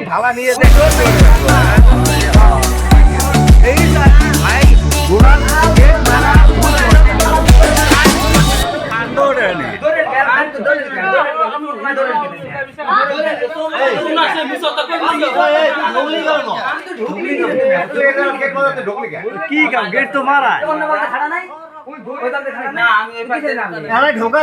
ভাবা নিয়ে এই ভাই ঘোড়া কি কাম গেট তো মারা ঢোকা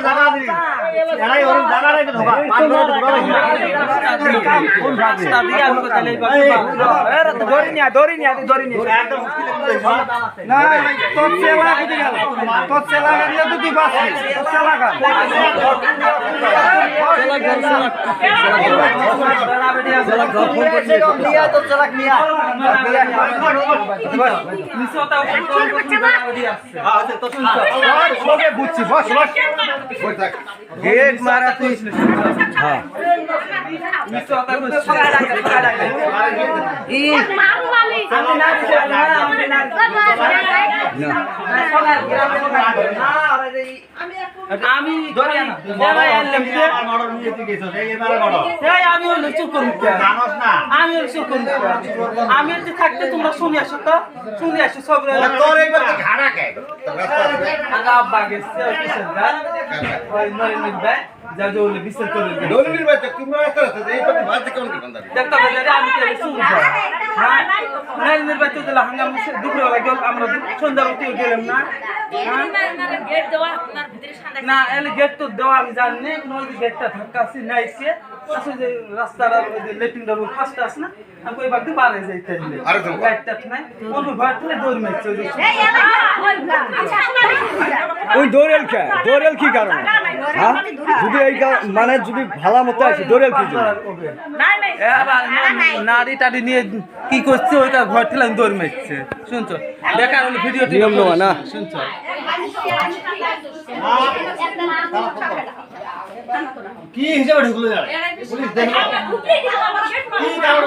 জায়গা বুঝছি বস গেট মারা তুই হ্যাঁ আমি আমি থাকতে তোমরা শুনে আসো তো শুনে আসো সব যা জলে বিচার করে দলিলের বাচ্চা তোমরা রাস্তা আছে এই পাশে ভাত কেমন কি বান্দা দেখতে পারে আমি তো শুনছি হ্যাঁ নাইনের বাচ্চা দিলা হাঙ্গাম দুপুরে গেল আমরা সন্ধ্যাবেলা গেলাম না গেট দেওয়া আপনার ভিতরে সাদা না এলে গেট তো দেওয়া আমি জানি না কোনো গেটটা ধাক্কা আছে নাইছে আসলে যে রাস্তার ওই যে লেটিংটার উপর পাঁচটা আছে না আমি ওই বাগদি পারে যাইতে হইলে গাড়িটা নাই ওই ভাড়া তুলে দৌড় মারছে ওই দৌড়েল কি কারণ হ্যাঁ যদি এই মানে যদি ভালো মতো আছে দৌড়েল কি নারী টাড়ি নিয়ে কি করছে ওইটা ঘর থেকে দৌড় মারছে শুনছো বেকার হলো ভিডিওটি না শুনছো কি হিসাবে ঢুকলো পুলিশ দেখলো কি কারণ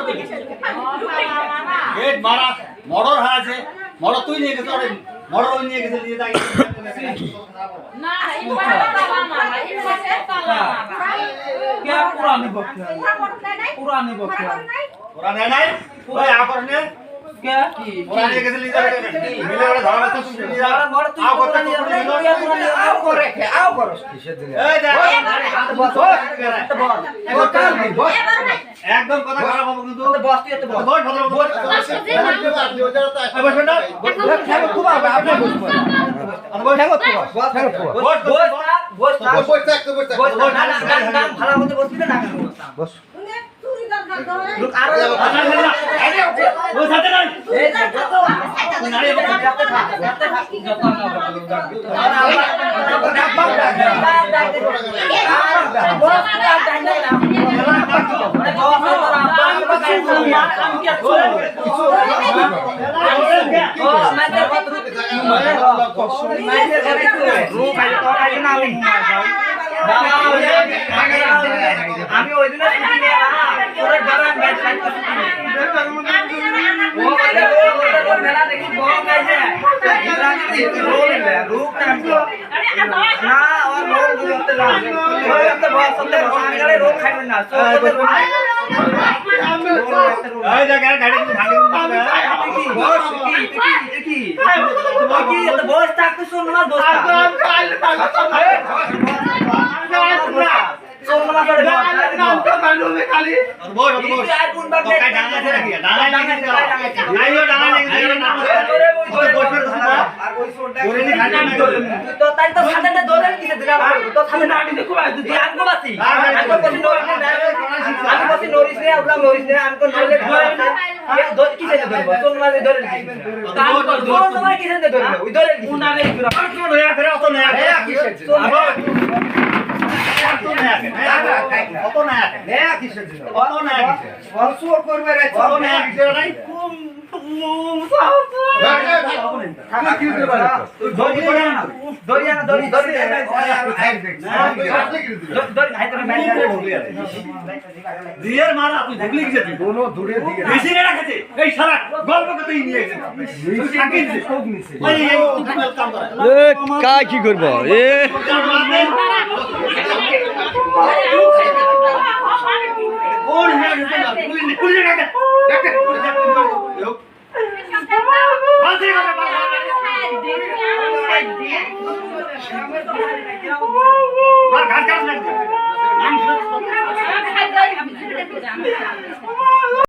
গেট মারা মর্ডার হয়েছে মর্ডার তুই নিয়ে গেছিস আরে মর্ডার নিয়ে গেছিস নিয়ে যাই না এই বাবা মামা এই পাশে তালা क्या पुरानी बकरियां पुरानी बकरियां पुराने नहीं ओए आ पर ने क्या पुराने कैसे ली जाए मिले वाला धारा तो सुन ली जा आओ पुरानी आओ करे आओ करो किसे दिले ए जा बस बस एकदम কথা খারাপ হবে কিন্তু বস তুই তো বস বস বস না খেলো খুব হবে আপনি বস বস খেলো তো বস খেলো বস বস বস বস বস না ভালো মতো বসবি না বস লোক আরো আরে বস হাতে না এই যত নারী যাতে থাক যাতে থাক যত আমি ওই দিন মেলা দেখি বড় গাইছে না আমার রোগ গুলোতে লাগে রোগ খাইবেন না এই জায়গা গাড়ি ভাঙে বস কি বস থাকতে শুন না বস सोमना करे नाम तो मालूम है खाली और बोल यार कौन बात है डांगा से रखिए डांगा नहीं हो डांगा नहीं नाम बोल पर और कोई सोटा बोले नहीं खाने में तो ताई तो खाने में दो दिन किसे दिला तो खाने नाटी देखो ध्यान को बाती हमको कोई नोरिस नहीं हमको कोई नोरिस नहीं अपना नोरिस नहीं हमको नोरिस ये दो किसे दे दो तो मारे दो काम कर दो तो मारे किसे दे दो इधर उना ने क्यों नया करे तो नया किसे तो नया অত নয়া নয়া কিসের জন্য অত নয়া কিসের বর্ষর করবে রে অত নয়া কিসের নাই কাজ কি করবো এ আর ঘাস ঘাস লাগবে খাই